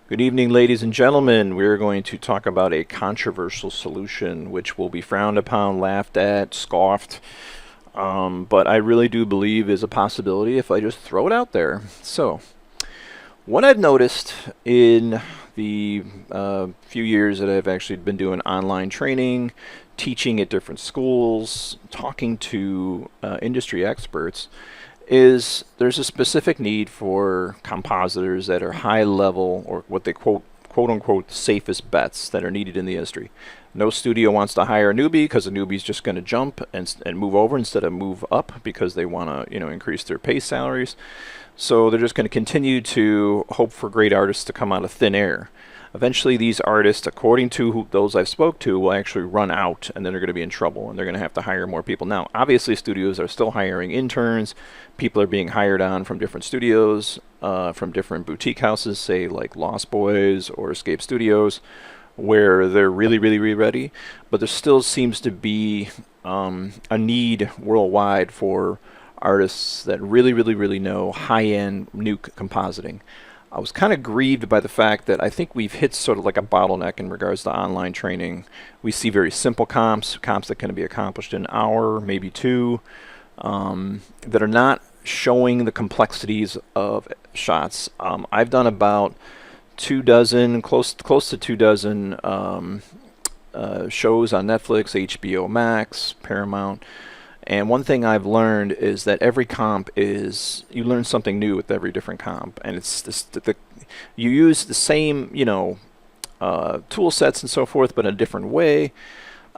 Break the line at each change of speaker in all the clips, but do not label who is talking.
Good evening, ladies and gentlemen. We're going to talk about a controversial solution which will be frowned upon, laughed at, scoffed, but I really do believe is a possibility if I just throw it out there. So, what I've noticed in the few years that I've actually been doing online training, teaching at different schools, talking to industry experts, is there's a specific need for compositors that are high level, or what they quote unquote safest bets that are needed in the industry. No studio wants to hire a newbie because a newbie's just going to jump and move over instead of move up because they want to increase their pay salaries. So they're just going to continue to hope for great artists to come out of thin air. Eventually these artists, according to those I've spoke to, will actually run out, and then they're going to be in trouble, and they're going to have to hire more people. Now, obviously studios are still hiring interns. People are being hired on from different studios, from different boutique houses, say like Lost Boys or Escape Studios, where they're really, really, really ready. But there still seems to be a need worldwide for artists that really, really, really know high-end Nuke compositing. I was kind of grieved by the fact that I think we've hit sort of like a bottleneck in regards to online training. We see very simple comps that can be accomplished in an hour, maybe two, that are not showing the complexities of shots. I've done about 24, close to 24 shows on Netflix, HBO Max, Paramount. And one thing I've learned is that every comp you learn something new with every different comp, and it's you use the same tool sets and so forth, but in a different way.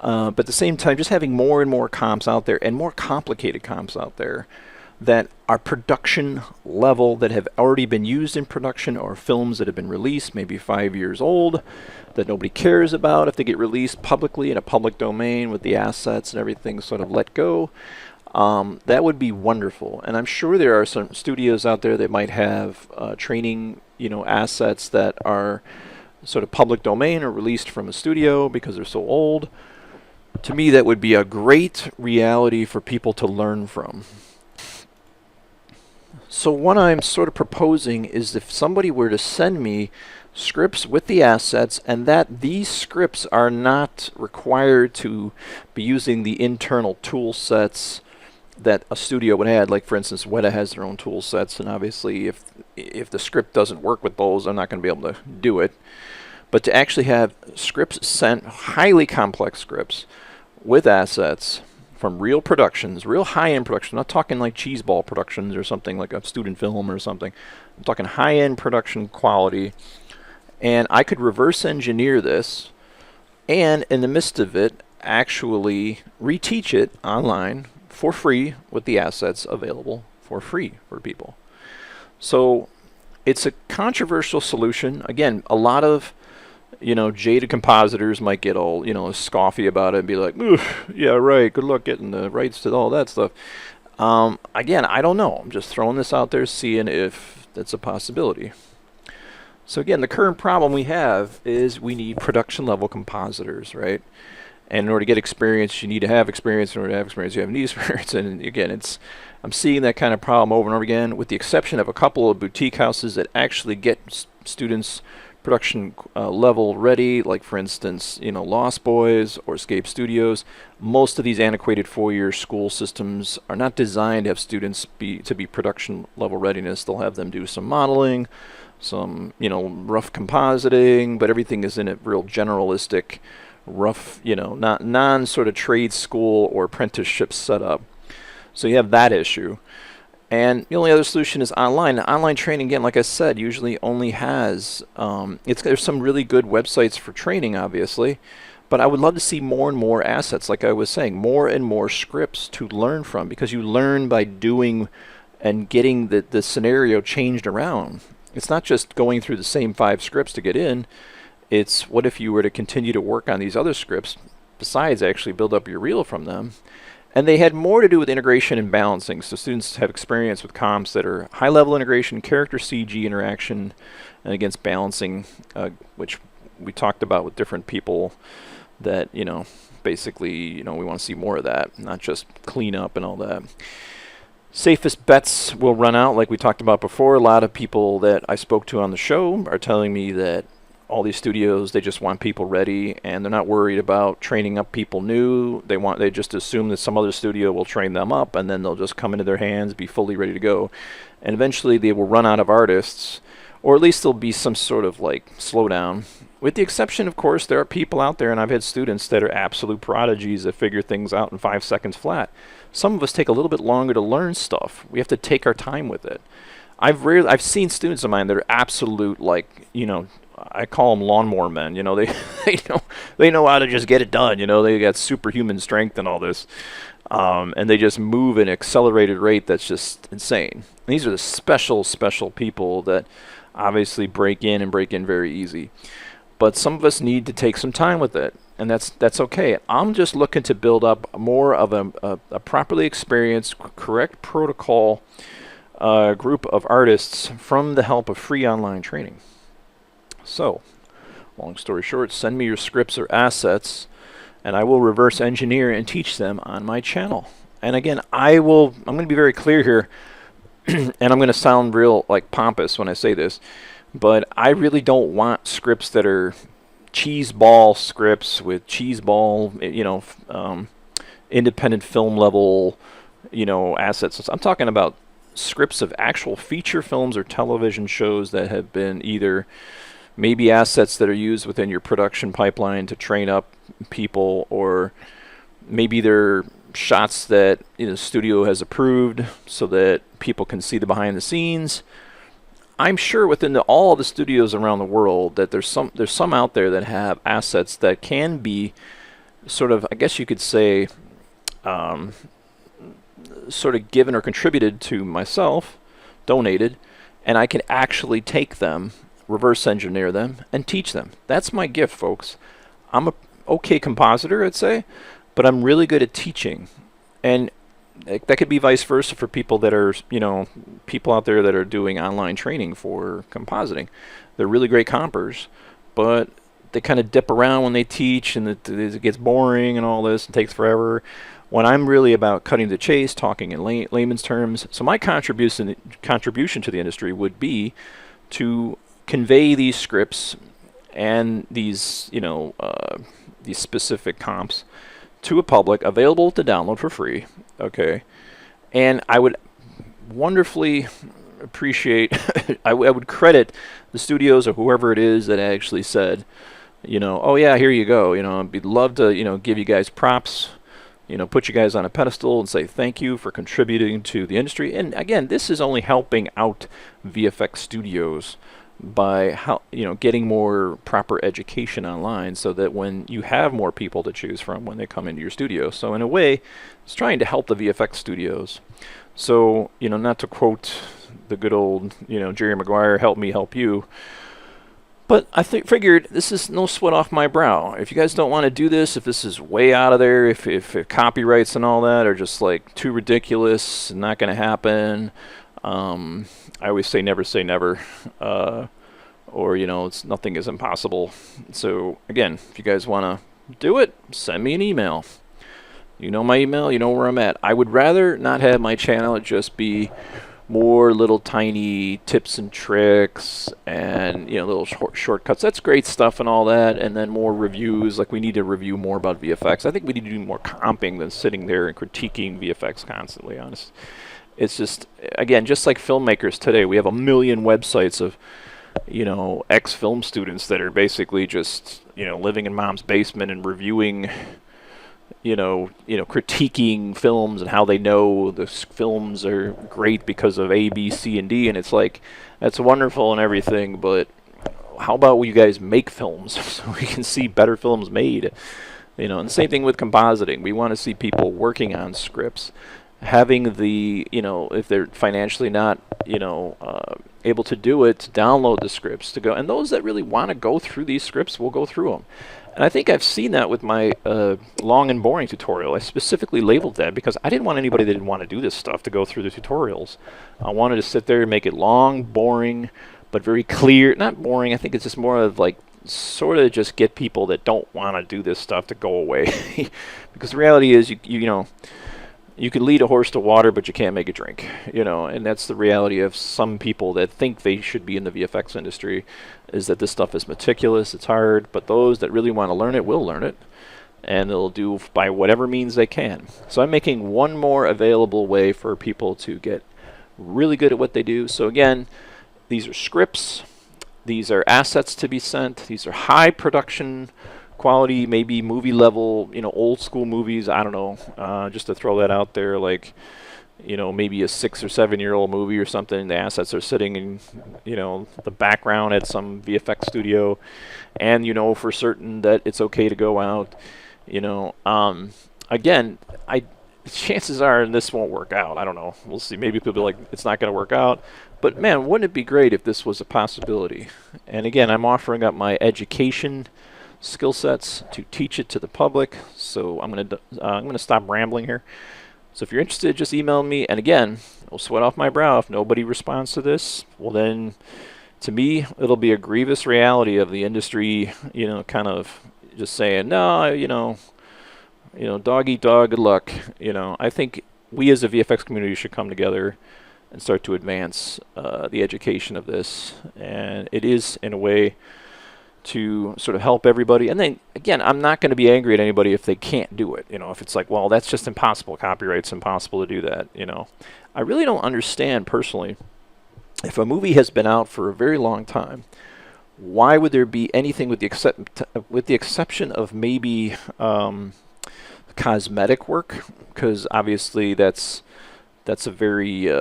But at the same time, just having more and more comps out there, and more complicated comps out there, that are production level, that have already been used in production, or films that have been released, maybe 5 years old, that nobody cares about if they get released publicly in a public domain with the assets and everything sort of let go. That would be wonderful. And I'm sure there are some studios out there that might have training assets that are sort of public domain or released from a studio because they're so old. To me, that would be a great reality for people to learn from. So what I'm sort of proposing is, if somebody were to send me scripts with the assets, and that these scripts are not required to be using the internal tool sets that a studio would have. Like, for instance, Weta has their own tool sets, and obviously if the script doesn't work with those, I'm not going to be able to do it. But to actually have scripts sent, highly complex scripts with assets from real productions, real high-end productions. I'm not talking like cheeseball productions or something like a student film or something. I'm talking high-end production quality. And I could reverse engineer this, and in the midst of it, actually reteach it online for free with the assets available for free for people. So it's a controversial solution. Again, a lot of jaded compositors might get all, scoffy about it and be like, yeah, right, good luck getting the rights to all that stuff. Again, I don't know. I'm just throwing this out there, seeing if that's a possibility. So again, the current problem we have is we need production level compositors, right? And in order to get experience, you need to have experience. In order to have experience, you need experience. And again, I'm seeing that kind of problem over and over again, with the exception of a couple of boutique houses that actually get students production level ready, like for instance, Lost Boys or Escape Studios. Most of these antiquated 4-year school systems are not designed to have students to be production level readiness. They'll have them do some modeling, some rough compositing, but everything is in a real generalistic, rough, not non sort of trade school or apprenticeship setup. So you have that issue. And the only other solution is online. Online training, again, like I said, usually only has, there's some really good websites for training, obviously, but I would love to see more and more assets, like I was saying, more and more scripts to learn from, because you learn by doing and getting the scenario changed around. It's not just going through the same 5 scripts to get in. It's what if you were to continue to work on these other scripts, besides actually build up your reel from them. And they had more to do with integration and balancing. So students have experience with comps that are high-level integration, character CG interaction, and against balancing, which we talked about with different people that, basically, we want to see more of that, not just clean up and all that. Safest bets will run out, like we talked about before. A lot of people that I spoke to on the show are telling me that all these studios, they just want people ready, and they're not worried about training up people new. They just assume that some other studio will train them up, and then they'll just come into their hands, be fully ready to go. And eventually they will run out of artists, or at least there'll be some sort of like slowdown. With the exception, of course, there are people out there, and I've had students that are absolute prodigies that figure things out in 5 seconds flat. Some of us take a little bit longer to learn stuff. We have to take our time with it. I've seen students of mine that are absolute, like, I call them lawnmower men. They know how to just get it done. They got superhuman strength and all this, and they just move at an accelerated rate that's just insane. And these are the special people that obviously break in very easy. But some of us need to take some time with it, and that's okay. I'm just looking to build up more of a properly experienced, correct protocol group of artists from the help of free online training. So, long story short, send me your scripts or assets, and I will reverse engineer and teach them on my channel. And again, I'm going to be very clear here, and I'm going to sound real like pompous when I say this, but I really don't want scripts that are cheese ball scripts with cheese ball, independent film level, assets. I'm talking about scripts of actual feature films or television shows that have been either maybe assets that are used within your production pipeline to train up people, or maybe they're shots that the studio has approved so that people can see the behind the scenes. I'm sure within all the studios around the world that there's some out there that have assets that can be sort of, I guess you could say, sort of given or contributed to myself, donated, and I can actually take them, reverse engineer them, and teach them. That's my gift, folks. I'm a okay compositor, I'd say, but I'm really good at teaching. And that could be vice versa for people that are, people out there that are doing online training for compositing. They're really great compers, but they kind of dip around when they teach, and it gets boring and all this, and takes forever. When I'm really about cutting the chase, talking in layman's terms, so my contribution to the industry would be to convey these scripts and these, these specific comps to a public, available to download for free, okay? And I would wonderfully appreciate, I would credit the studios or whoever it is that actually said, oh yeah, here you go, I'd love to, give you guys props, put you guys on a pedestal and say thank you for contributing to the industry. And again, this is only helping out VFX studios by getting more proper education online, so that when you have more people to choose from when they come into your studio. So in a way, it's trying to help the VFX studios. So, not to quote the good old, Jerry Maguire, help me help you, but I figured this is no sweat off my brow. If you guys don't want to do this, if this is way out of there, if copyrights and all that are just like too ridiculous and not going to happen, I always say never, or nothing is impossible. So again, if you guys want to do it, send me an email. You know my email, you know where I'm at. I would rather not have my channel just be more little tiny tips and tricks and little shortcuts. That's great stuff and all that, and then more reviews. Like, we need to review more about VFX. I think we need to do more comping than sitting there and critiquing VFX constantly, honest. It's just, again, just like filmmakers today, we have a million websites of, ex-film students that are basically just, living in mom's basement and reviewing, critiquing films and how they know the films are great because of A, B, C, and D. And it's like, that's wonderful and everything, but how about you guys make films so we can see better films made? And the same thing with compositing. We want to see people working on scripts, having the, if they're financially not, able to do it, to download the scripts, to go. And those that really want to go through these scripts will go through them. And I think I've seen that with my long and boring tutorial. I specifically labeled that because I didn't want anybody that didn't want to do this stuff to go through the tutorials. I wanted to sit there and make it long, boring, but very clear. Not boring, I think it's just more of like, sort of just get people that don't want to do this stuff to go away. Because the reality is, you can lead a horse to water, but you can't make it drink, you know, and that's the reality of some people that think they should be in the VFX industry, is that this stuff is meticulous, it's hard, but those that really want to learn it will learn it, and they'll do by whatever means they can. So I'm making one more available way for people to get really good at what they do. So again, these are scripts, these are assets to be sent, these are high production quality, maybe movie level, you know, old school movies, I don't know, just to throw that out there, like, you know, maybe a 6 or 7 year old movie or something. The assets are sitting in, you know, the background at some VFX studio, and you know for certain that it's okay to go out, you know. Again, chances are this won't work out. I don't know. We'll see. Maybe people will be like, it's not going to work out. But man, wouldn't it be great if this was a possibility? And again, I'm offering up my education skill sets to teach it to the public. So I'm gonna stop rambling here. So if you're interested, just email me. And again, it'll sweat off my brow if nobody responds to this. Well, then, to me, it'll be a grievous reality of the industry. You know, kind of just saying, no, you know, dog eat dog, good luck. You know, I think we as a VFX community should come together and start to advance the education of this. And it is, in a way, to sort of help everybody. And then again, I'm not going to be angry at anybody if they can't do it. You know, if it's like, well, that's just impossible. Copyright's impossible to do that. You know, I really don't understand personally, if a movie has been out for a very long time, why would there be anything with the exception of maybe cosmetic work? Because obviously that's a very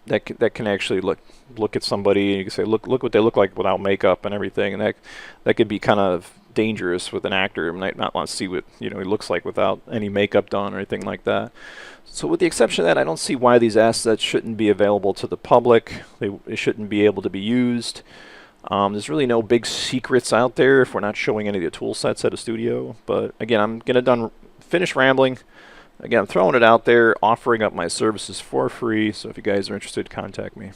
that can actually look at somebody and you can say, look what they look like without makeup and everything, and that could be kind of dangerous with an actor. Might not want to see what, you know, he looks like without any makeup done or anything like that. So with the exception of that, I don't see why these assets shouldn't be available to the public. They shouldn't be able to be used. There's really no big secrets out there if we're not showing any of the tool sets at a studio. But again, I'm gonna finish rambling. Again, I'm throwing it out there, offering up my services for free. So if you guys are interested, contact me.